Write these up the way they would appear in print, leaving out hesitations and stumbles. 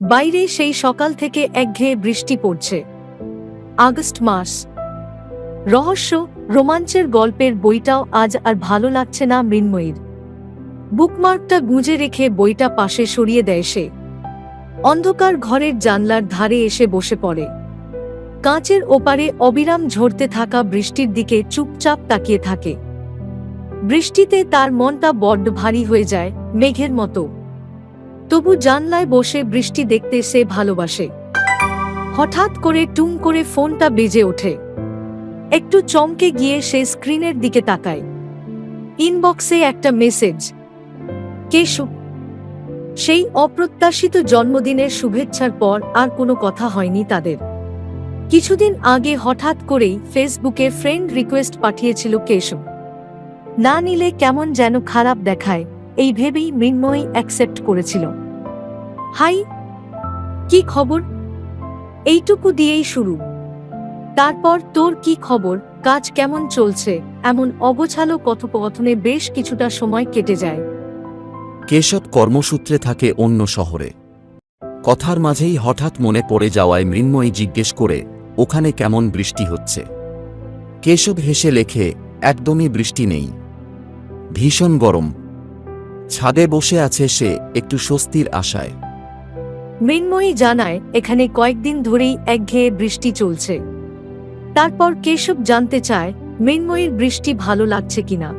বাইরে সেই সকাল থেকে একঘেয়ে বৃষ্টি পড়ছে। আগস্ট মাস। রহস্য, রোমাঞ্চের গল্পের বইটাও আজ আর ভালো লাগছে না মৃন্ময়ীর। বুকমার্কটা গুঁজে রেখে বইটা পাশে সরিয়ে দেয় সে। অন্ধকার ঘরের জানলার ধারে এসে বসে পড়ে। কাঁচের ওপারে অবিরাম ঝরতে থাকা বৃষ্টির দিকে চুপচাপ তাকিয়ে থাকে। বৃষ্টিতে তার মনটা বড্ড ভারী হয়ে যায়, মেঘের মতো। তবু জানলায় বসে বৃষ্টি দেখতে সে ভালোবাসে। হঠাৎ করে টুং করে ফোনটা বেজে ওঠে। একটু চমকে গিয়ে সে স্ক্রিনের দিকে তাকায়। ইনবক্সে একটা মেসেজ। কেশব। সেই অপ্রত্যাশিত জন্মদিনের শুভেচ্ছার পর আর কোনো কথা হয়নি তাদের। কিছুদিন আগে হঠাৎ করেই ফেসবুকে ফ্রেন্ড রিকোয়েস্ট পাঠিয়েছিল কেশব। না নিলে কেমন যেন খারাপ দেখায়, এই ভেবেই মৃন্ময়ী অ্যাকসেপ্ট করেছিল। হাই, কি খবর? এইটুকু দিয়েই শুরু। তারপর তোর কি খবর, কাজ কেমন চলছে, এমন অগোছালো কথোপকথনে বেশ কিছুটা সময় কেটে যায়। কেশব কর্মসূত্রে থাকে অন্য শহরে। কথার মাঝেই হঠাৎ মনে পড়ে যাওয়ায় মৃন্ময়ী জিজ্ঞেস করে, ওখানে কেমন বৃষ্টি হচ্ছে? কেশব হেসে লেখে, একদমই বৃষ্টি নেই, ভীষণ গরম। ছাদে বসে আছে সে, একটু স্বস্তির আশায়। মৃন্ময়ী জানায়, এখানে কয়েকদিন ধরেই একঘেয়ে বৃষ্টি চলছে। তারপর কেশব জানতে চায় মৃন্ময়ীর বৃষ্টি ভালো লাগছে কিনা।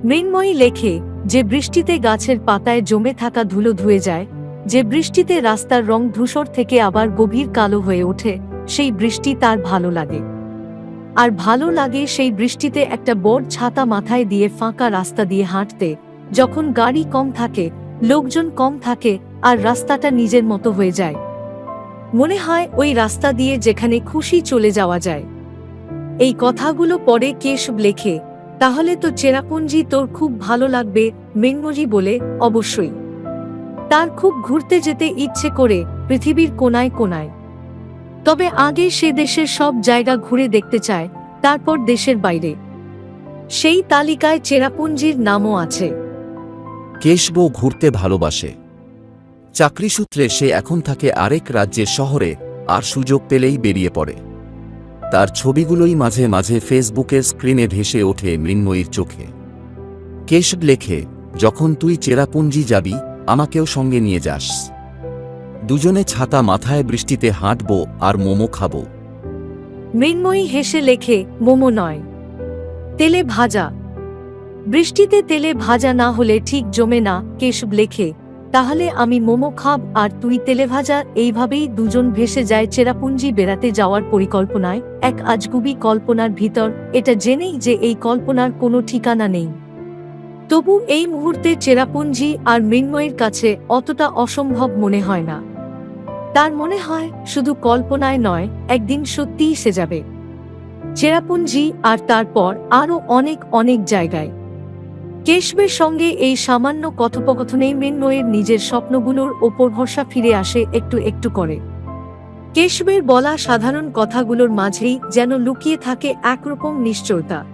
মৃন্ময়ী লেখে, যে বৃষ্টিতে গাছের পাতায় জমে থাকা ধুলো ধুয়ে যায়, যে বৃষ্টিতে রাস্তার রং ধূসর থেকে আবার গভীর কালো হয়ে ওঠে, সেই বৃষ্টি তার ভালো লাগে। আর ভালো লাগে সেই বৃষ্টিতে একটা বড় ছাতা মাথায় দিয়ে ফাঁকা রাস্তা দিয়ে হাঁটতে, যখন গাড়ি কম থাকে, লোকজন কম থাকে, আর রাস্তাটা নিজের মতো হয়ে যায়। মনে হয় ওই রাস্তা দিয়ে যেখানে খুশি চলে যাওয়া যায়। এই কথাগুলো পরে কেশব লেখে, তাহলে তো চেরাপুঞ্জি তোর খুব ভালো লাগবে। মৃন্ময়ী বলে, অবশ্যই। তার খুব ঘুরতে যেতে ইচ্ছে করে, পৃথিবীর কোনায় কোনায়। তবে আগে সে দেশের সব জায়গা ঘুরে দেখতে চায়, তারপর দেশের বাইরে। সেই তালিকায় চেরাপুঞ্জির নামও আছে। কেশব ঘুরতে ভালোবাসে। চাকরিসূত্রে সে এখন থাকে আরেক রাজ্যের শহরে, আর সুযোগ পেলেই বেরিয়ে পড়ে। তার ছবিগুলোই মাঝে মাঝে ফেসবুকের স্ক্রিনে ভেসে ওঠে মৃন্ময়ীর চোখে। কেশব লেখে, যখন তুই চেরাপুঞ্জি যাবি, আমাকেও সঙ্গে নিয়ে যাস। দুজনে ছাতা মাথায় বৃষ্টিতে হাঁটব আর মোমো খাব। মৃন্ময়ী হেসে লেখে, মোমো নয়, তেলে ভাজা। বৃষ্টিতে তেলে ভাজা না হলে ঠিক জমে না। কেশব লেখে, তাহলে আমি মোমো খাব আর তুই তেলে ভাজা। এইভাবেই দুজন ভেসে যায় চেরাপুঞ্জি বেড়াতে যাওয়ার পরিকল্পনায়, এক আজগুবি কল্পনার ভিতর, এটা জেনেই যে এই কল্পনার কোনো ঠিকানা নেই। তবু এই মুহূর্তে চেরাপুঞ্জি আর মৃন্ময়ীর কাছে অতটা অসম্ভব মনে হয় না। তার মনে হয় শুধু কল্পনায় নয়, একদিন সত্যিই সে যাবে চেরাপুঞ্জি, আর তারপর আরও অনেক অনেক জায়গায়। কেশবের সঙ্গে এই সামান্য কথোপকথনেই মৃন্ময়ীর নিজের স্বপ্নগুলোর ওপর ভরসা ফিরে আসে একটু একটু করে। কেশবের বলা সাধারণ কথাগুলোর মাঝেই যেন লুকিয়ে থাকে একরকম নিশ্চয়তা।